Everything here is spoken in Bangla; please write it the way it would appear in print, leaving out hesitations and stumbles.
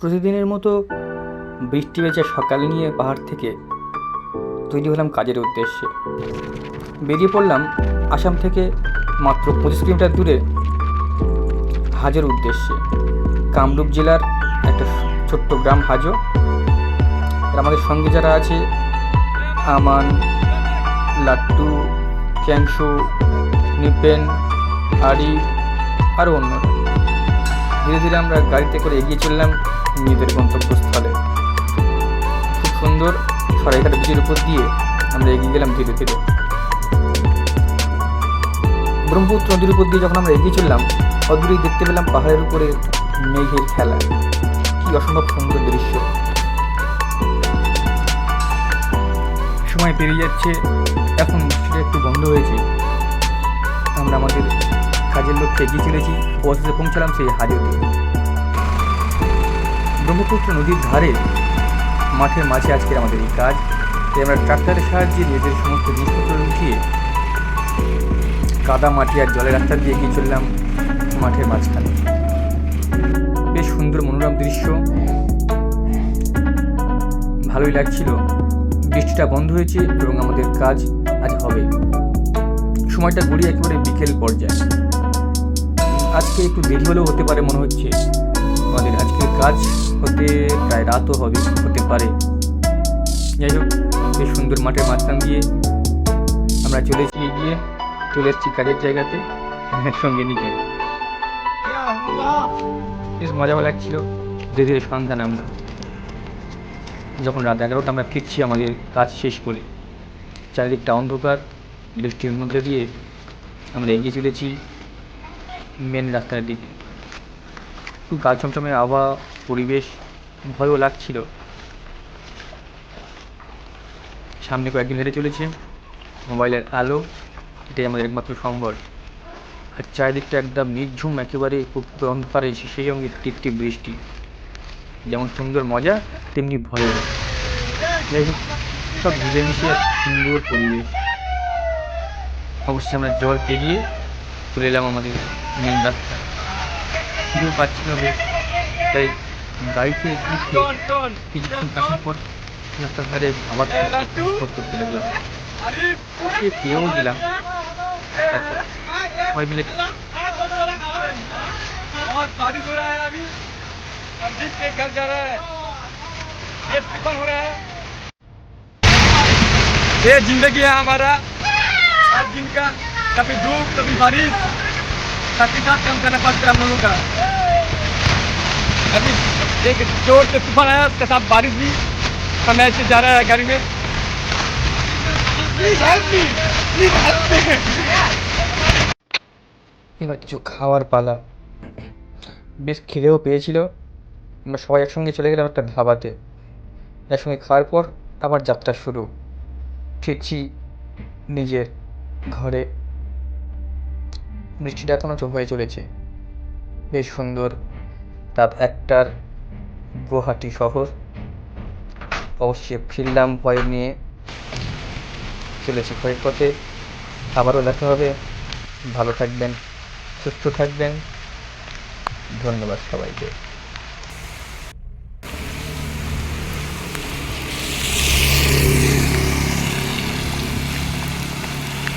প্রতিদিনের মতো বৃষ্টি ভেজা সকাল নিয়ে পাহাড় থেকে তৈরি হলাম কাজের উদ্দেশ্যে। বেরিয়ে পড়লাম আসাম থেকে মাত্র 25 কিলোমিটার দূরে হাজোর উদ্দেশ্যে। কামরূপ জেলার একটা ছোট্ট গ্রাম হাজো। আর আমাদের সঙ্গে যারা আছে আমান, লাট্টু, ক্যাংশু, নিপেন, আরি আরও অন্যরা। ধীরে ধীরে আমরা গাড়িতে করে এগিয়ে চললাম নিজেদের গন্তব্যস্থলে। খুব সুন্দর সরাইঘাট ব্রিজের উপর দিয়ে আমরা এগিয়ে গেলাম ধীরে ধীরে। ব্রহ্মপুত্র নদীর উপর দিয়ে যখন আমরা এগিয়ে চললাম, অদূরেই দেখতে পেলাম পাহাড়ের উপরে মেঘের খেলা। কি অসম্ভব সুন্দর দৃশ্য। সময় পেরিয়ে যাচ্ছে, এখন বৃষ্টিটা একটু বন্ধ হয়েছে। আমরা আমাদের কাজের লক্ষ্যে এগিয়ে চলেছি। অবশেষে পৌঁছালাম সেই হাজোতে। ব্রহ্মপুত্র নদীর ধারে মাঠের মাঝে আজকের আমাদের এই কাজ। তাই আমরা ট্রাক্টরের সাহায্যে নিজেদের সমস্ত জিনিসপত্র উঠিয়ে কাদা মাটি আর জলের রাস্তা দিয়ে এগিয়ে চললাম মাঠের মাঝখানে। বেশ সুন্দর মনোরম দৃশ্য, ভালোই লাগছিল। বৃষ্টিটা বন্ধ হয়েছে এবং আমাদের কাজ আজ হবে। সময়টা গড়িয়ে একেবারে বিকেল পর্যায়ে। আজকে একটু দেরি হলেও হতে পারে মনে হচ্ছে। আমাদের আজকের কাজ হতে প্রায় রাতও হতে পারে। যাই হোক, বেশ সুন্দর মাঠের মাঝখান দিয়ে আমরা চলে এসেছি কাজের জায়গাতে সঙ্গে নিয়ে। বেশ মজাও লাগছিল। ধীরে ধীরে সন্ধ্যা নামলো। যখন রাত 11টা আমরা ফিরছি আমাদের কাজ শেষ করে। চারিদিকটা অন্ধকার, বৃষ্টির মধ্যে দিয়ে আমরা এগিয়ে চলেছি মেন রাস্তার দিকে। খুব গা ছমছমে আবহাওয়া, পরিবেশ, ভয়ও লাগছিল। সামনে কয়েকজন হেঁটে চলেছে, মোবাইলের আলো, এটাই আমাদের একমাত্র সম্বল। আর চারিদিকটা একদম নির্ঝুম, একেবারে অন্ধকারে, সেই সঙ্গে টিপটিপ বৃষ্টি। যেমন সুন্দর মজা, তেমনি ভয়। যাই হোক, সব মিলেমিশে এক সুন্দর পরিবেশ। অবশ্যই আমরা জল পেরিয়ে চলে এলাম আমাদের মেন রাস্তা। কেউ পাচ্ছিল বেশ, তাই গাড়িতে কিছুক্ষণ কাটার পর রাস্তার ধারে আবার করতে লাগলাম। পেয়েও দিলাম। সবাই মিলে ये जिंदगी है हमारा, हर दिन का कभी धूप कभी बारिश, साथ ही साथ काम करना पड़ता है हम लोगों का। अभी एक जोर से तूफान आया, उसके साथ बारिश भी। हम ऐसे जा रहा है गाड़ी में। এবার কিছু খাওয়ার পালা। বেশ খিদেও পেয়েছিল। আমরা সবাই একসঙ্গে চলে গেলাম একটা ধাবাতে। একসঙ্গে খাওয়ার পর আবার যাত্রা শুরু। ফিরছি নিজের ঘরে। বৃষ্টিটা এখনও হয়ে চলেছে। বেশ সুন্দর। রাত 1টার গুয়াহাটি শহর। অবশ্যই ফিরলাম ভয় নিয়ে। চলেছি ভয়ের পথে। আবারও দেখা হবে। ভালো থাকবেন, সুস্থ থাকবেন। ধন্যবাদ সবাইকে।